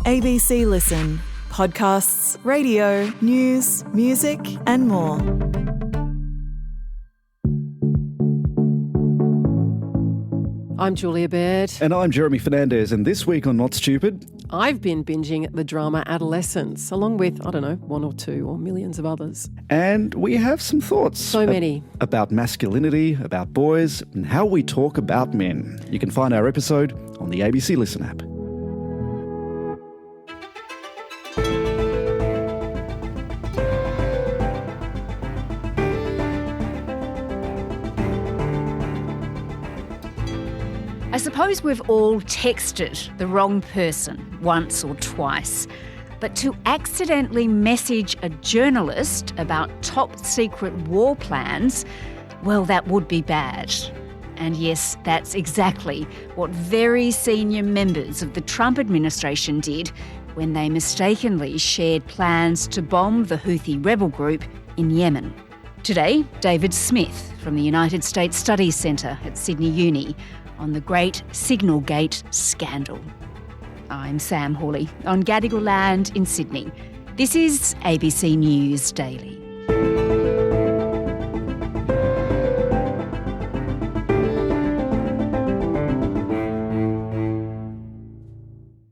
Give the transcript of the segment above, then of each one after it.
ABC Listen. Podcasts, radio, news, music and more. I'm Julia Baird. And I'm Jeremy Fernandez, and this week on Not Stupid, I've been binging the drama Adolescence, along with, one or two or millions of others. and we have some thoughts. So many. About masculinity, about boys, and how we talk about men. You can find our episode on the ABC Listen app. I suppose we've all texted the wrong person once or twice, but to accidentally message a journalist about top secret war plans, well, that would be bad. And yes, that's exactly what very senior members of the Trump administration did when they mistakenly shared plans to bomb the Houthi rebel group in Yemen. Today, David Smith from the United States Studies Centre at Sydney Uni on the great Signalgate scandal. I'm Sam Hawley on Gadigal land in Sydney. This is ABC News Daily.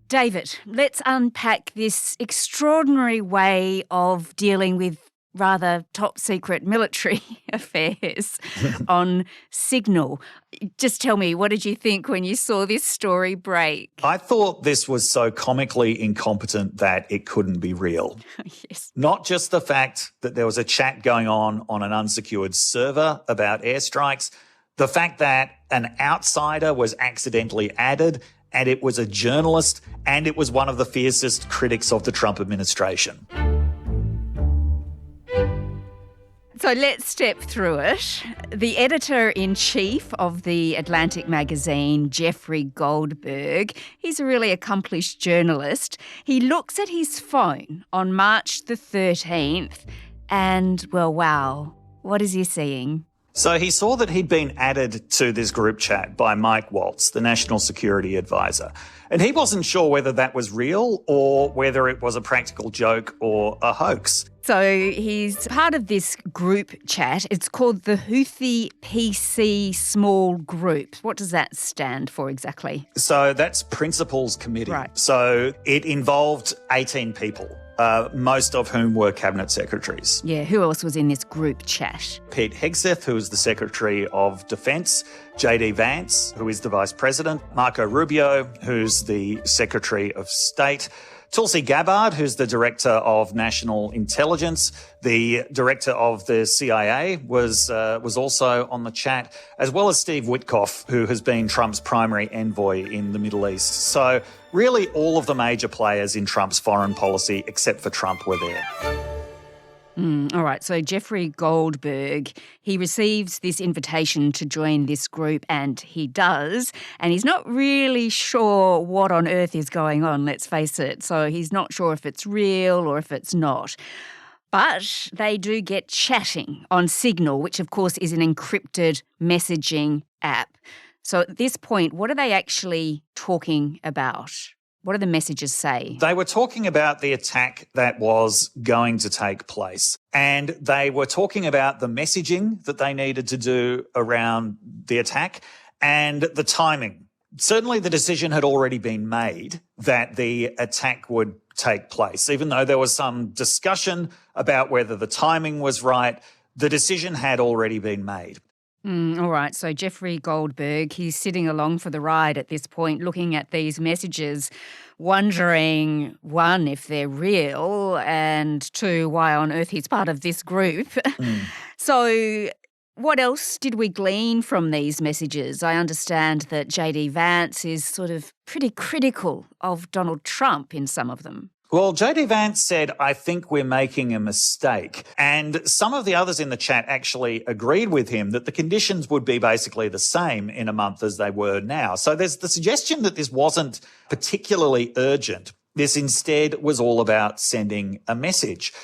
David, let's unpack this extraordinary way of dealing with rather top-secret military affairs on Signal. Just tell me, what did you think when you saw this story break? I thought this was so comically incompetent that it couldn't be real. Yes. Not just the fact that there was a chat going on an unsecured server about airstrikes, the fact that an outsider was accidentally added, and it was a journalist, and it was one of the fiercest critics of the Trump administration. So let's step through it. The editor-in-chief of the Atlantic magazine, Jeffrey Goldberg, he's a really accomplished journalist. He looks at his phone on March the 13th and, well, wow, what is he seeing? So he saw that he'd been added to this group chat by Mike Waltz, the National Security Advisor. And he wasn't sure whether that was real or whether it was a practical joke or a hoax. So he's part of this group chat. It's called the Houthi PC Small Group. What does that stand for exactly? So that's Principals Committee. Right. So it involved 18 people, most of whom were cabinet secretaries. Yeah, who else was in this group chat? Pete Hegseth, who is the Secretary of Defence, JD Vance, who is the Vice President, Marco Rubio, who's the Secretary of State, Tulsi Gabbard, who's the Director of National Intelligence, the Director of the CIA was also on the chat, as well as Steve Witkoff, who has been Trump's primary envoy in the Middle East. So really all of the major players in Trump's foreign policy, except for Trump, were there. All right, so Jeffrey Goldberg, he receives this invitation to join this group, and he does, and he's not really sure what on earth is going on, let's face it. So he's not sure if it's real or if it's not. But they do get chatting on Signal, which of course is an encrypted messaging app. So at this point, what are they actually talking about? What do the messages say? They were talking about the attack that was going to take place, and they were talking about the messaging that they needed to do around the attack and the timing. Certainly the decision had already been made that the attack would take place. Even though there was some discussion about whether the timing was right, the decision had already been made. All right, so Jeffrey Goldberg, he's sitting along for the ride at this point, looking at these messages, wondering, one, if they're real, and two, why on earth he's part of this group. So what else did we glean from these messages? I understand that JD Vance is sort of pretty critical of Donald Trump in some of them. Well, JD Vance said, I think we're making a mistake. And some of the others in the chat actually agreed with him that the conditions would be basically the same in a month as they were now. So there's the suggestion that this wasn't particularly urgent. This instead was all about sending a message.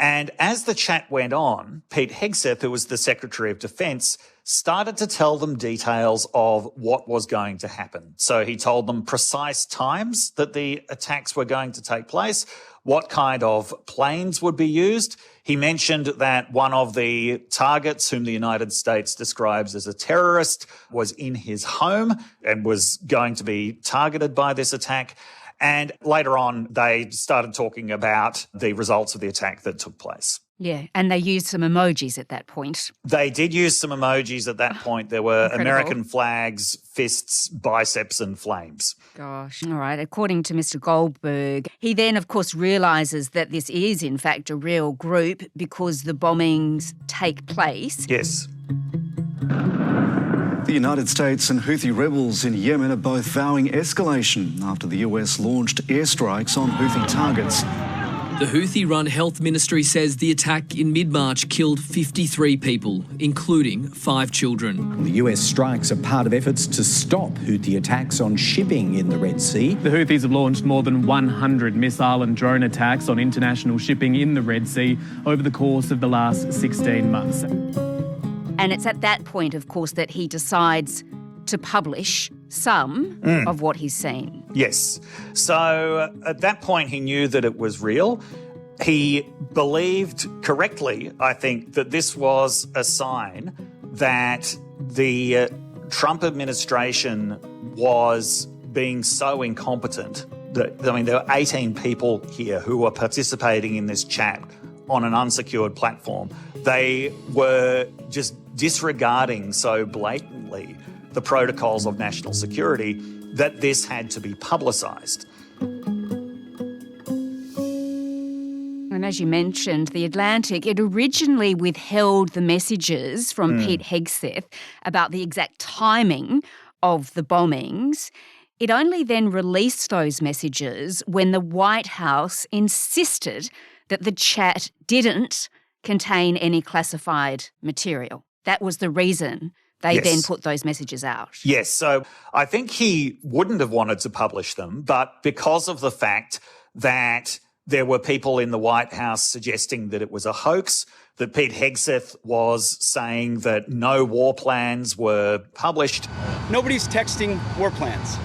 And as the chat went on, Pete Hegseth, who was the Secretary of Defence, started to tell them details of what was going to happen. So he told them precise times that the attacks were going to take place, what kind of planes would be used. He mentioned that one of the targets, whom the United States describes as a terrorist, was in his home and was going to be targeted by this attack. And later on, they started talking about the results of the attack that took place. Yeah, and they used some emojis at that point. They did use some emojis at that point. There were Incredible. American flags, fists, biceps and flames. Gosh. All right. According to Mr. Goldberg, he then, of course, realises that this is, in fact, a real group because the bombings take place. Yes. The United States and Houthi rebels in Yemen are both vowing escalation after the US launched airstrikes on Houthi targets. The Houthi-run health ministry says the attack in mid-March killed 53 people, including 5 children. The US strikes are part of efforts to stop Houthi attacks on shipping in the Red Sea. The Houthis have launched more than 100 missile and drone attacks on international shipping in the Red Sea over the course of the last 16 months. And it's at that point, of course, that he decides to publish some of what he's seen. Yes. So at that point, he knew that it was real. He believed correctly, I think, that this was a sign that the Trump administration was being so incompetent that, I mean, there were 18 people here who were participating in this chat on an unsecured platform. They were just disregarding so blatantly the protocols of national security that this had to be publicised. And as you mentioned, The Atlantic, it originally withheld the messages from Pete Hegseth about the exact timing of the bombings. It only then released those messages when the White House insisted that the chat didn't contain any classified material. That was the reason they then put those messages out. Yes, so I think he wouldn't have wanted to publish them, but because of the fact that there were people in the White House suggesting that it was a hoax, that Pete Hegseth was saying that no war plans were published. Nobody's texting war plans.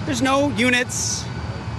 There's no units,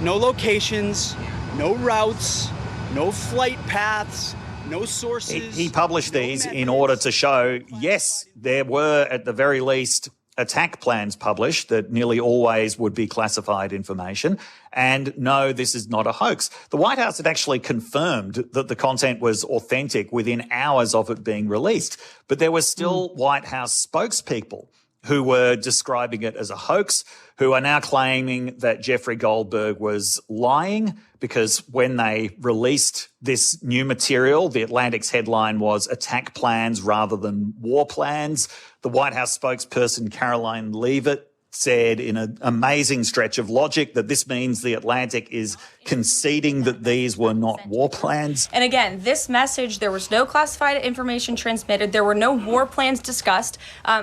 no locations, no routes, no flight paths, no sources. He published these in order to show, yes, there were at the very least attack plans published that nearly always would be classified information. And no, this is not a hoax. The White House had actually confirmed that the content was authentic within hours of it being released. But there were still White House spokespeople who were describing it as a hoax, who are now claiming that Jeffrey Goldberg was lying because when they released this new material, The Atlantic's headline was attack plans rather than war plans. The White House spokesperson Caroline Leavitt said in an amazing stretch of logic that this means The Atlantic is conceding that these were not war plans. And again, this message, there was no classified information transmitted. There were no war plans discussed.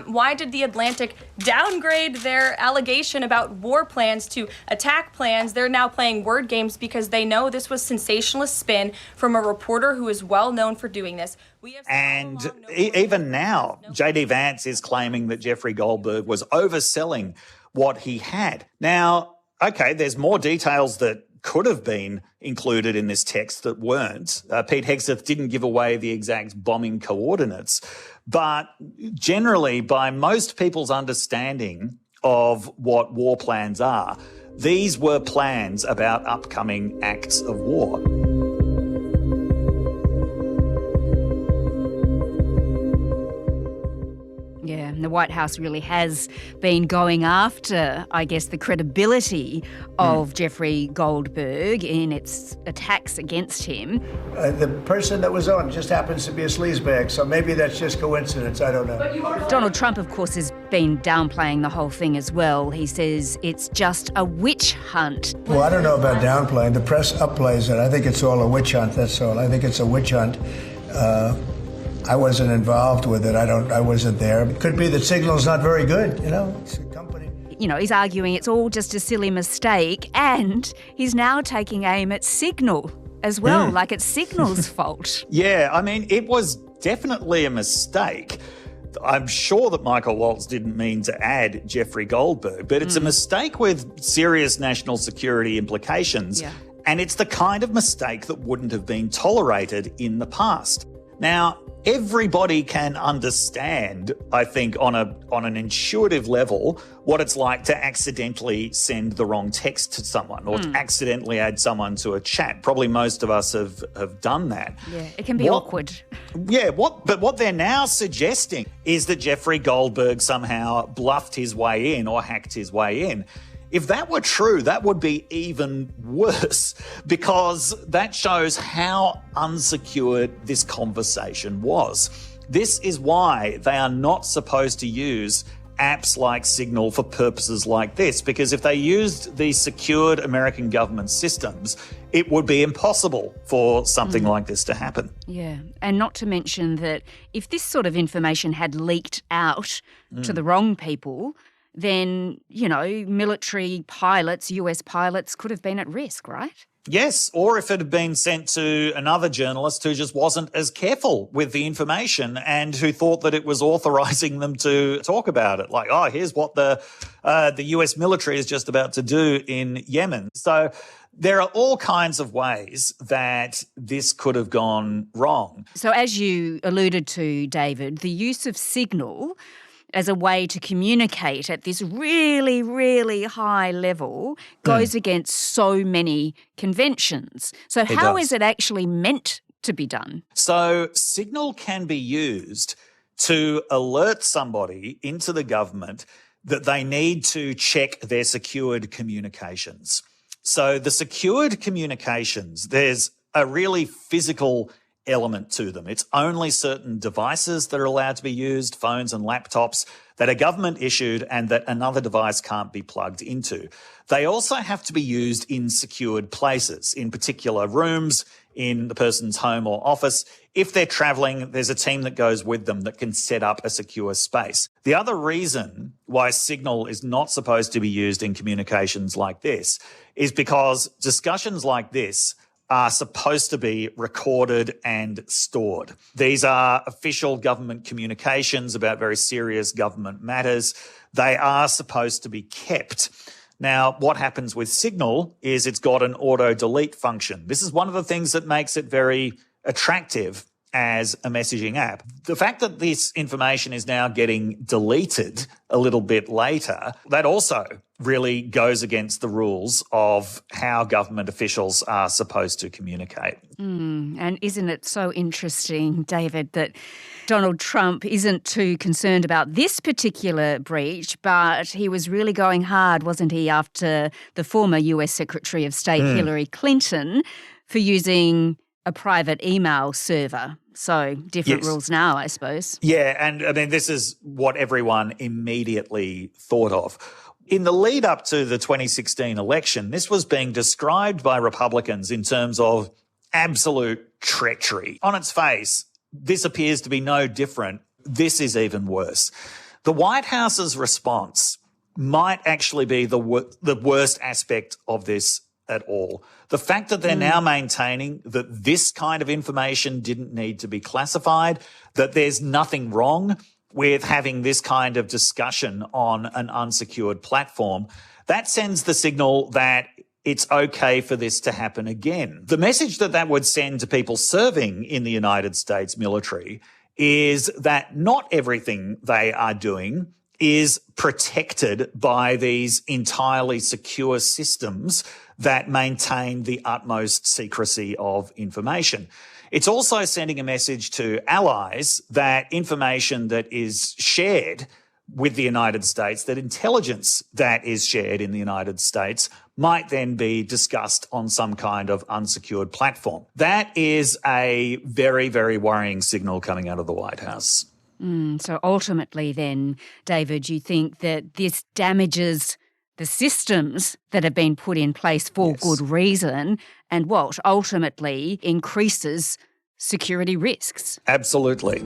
Why did The Atlantic downgrade their allegation about war plans to attack plans? They're now playing word games because they know this was sensationalist spin from a reporter who is well known for doing this. And even now, J.D. Vance is claiming that Jeffrey Goldberg was overselling what he had. Now, okay, there's more details that could have been included in this text that weren't. Pete Hegseth didn't give away the exact bombing coordinates. But generally, by most people's understanding of what war plans are, these were plans about upcoming acts of war. Yeah, and the White House really has been going after, I guess, the credibility of Jeffrey Goldberg in its attacks against him. The person that was on just happens to be a sleazebag, so maybe that's just coincidence, I don't know. Donald Trump, of course, has been downplaying the whole thing as well. He says it's just a witch hunt. Well, I don't know about downplaying. The press upplays it. I think it's all a witch hunt, that's all. I think it's a witch hunt. I wasn't involved with it. I wasn't there. It could be that Signal's not very good, you know. It's a company. You know, he's arguing it's all just a silly mistake, and he's now taking aim at Signal. as well, like it's Signal's fault. Yeah, I mean, it was definitely a mistake. I'm sure that Michael Waltz didn't mean to add Jeffrey Goldberg, but it's a mistake with serious national security implications. Yeah. And it's the kind of mistake that wouldn't have been tolerated in the past. Now, everybody can understand, I think, on an intuitive level, what it's like to accidentally send the wrong text to someone or to accidentally add someone to a chat. Probably most of us have done that. Yeah, it can be awkward. Yeah, but what they're now suggesting is that Jeffrey Goldberg somehow bluffed his way in or hacked his way in. If that were true, that would be even worse, because that shows how unsecured this conversation was. This is why they are not supposed to use apps like Signal for purposes like this, because if they used the secured American government systems, it would be impossible for something like this to happen. Yeah, and not to mention that if this sort of information had leaked out to the wrong people, then, you know, military pilots, US pilots could have been at risk, right? Yes, or if it had been sent to another journalist who just wasn't as careful with the information and who thought that it was authorising them to talk about it. Like, oh, here's what the US military is just about to do in Yemen. So there are all kinds of ways that this could have gone wrong. So as you alluded to, David, the use of Signal as a way to communicate at this really, really high level goes against so many conventions. So how is it actually meant to be done? So Signal can be used to alert somebody into the government that they need to check their secured communications. So the secured communications, there's a really physical element to them. It's only certain devices that are allowed to be used, phones and laptops, that are government issued and that another device can't be plugged into. They also have to be used in secured places, in particular rooms, in the person's home or office. If they're travelling, there's a team that goes with them that can set up a secure space. The other reason why Signal is not supposed to be used in communications like this is because discussions like this are supposed to be recorded and stored. These are official government communications about very serious government matters. They are supposed to be kept. Now, what happens with Signal is it's got an auto-delete function. This is one of the things that makes it very attractive as a messaging app. The fact that this information is now getting deleted a little bit later, that also really goes against the rules of how government officials are supposed to communicate. And isn't it so interesting, David, that Donald Trump isn't too concerned about this particular breach, but he was really going hard, wasn't he, after the former US Secretary of State Hillary Clinton for using a private email server. So different rules now, I suppose. Yeah, and I mean, this is what everyone immediately thought of. In the lead up to the 2016 election, this was being described by Republicans in terms of absolute treachery. On its face, this appears to be no different. This is even worse. The White House's response might actually be the worst aspect of this at all. The fact that they're now maintaining that this kind of information didn't need to be classified, that there's nothing wrong with having this kind of discussion on an unsecured platform, that sends the signal that it's okay for this to happen again. The message that would send to people serving in the United States military is that not everything they are doing is protected by these entirely secure systems that maintain the utmost secrecy of information. It's also sending a message to allies that information that is shared with the United States, that intelligence that is shared in the United States might then be discussed on some kind of unsecured platform. That is a very, very worrying signal coming out of the White House. So ultimately then, David, you think that this damages the systems that have been put in place for good reason and what ultimately increases security risks? Absolutely.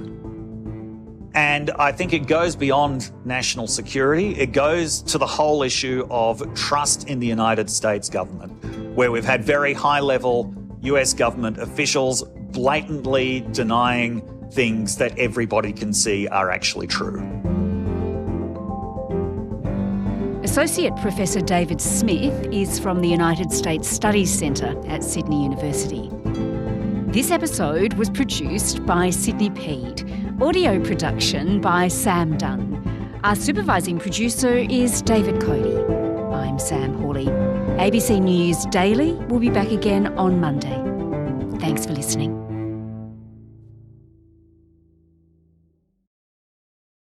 And I think it goes beyond national security. It goes to the whole issue of trust in the United States government, where we've had very high-level US government officials blatantly denying things that everybody can see are actually true. Associate Professor David Smith is from the United States Studies Centre at Sydney University. This episode was produced by Sydney Peed. Audio production by Sam Dunn. Our supervising producer is David Cody. I'm Sam Hawley. ABC News Daily will be back again on Monday. Thanks for listening.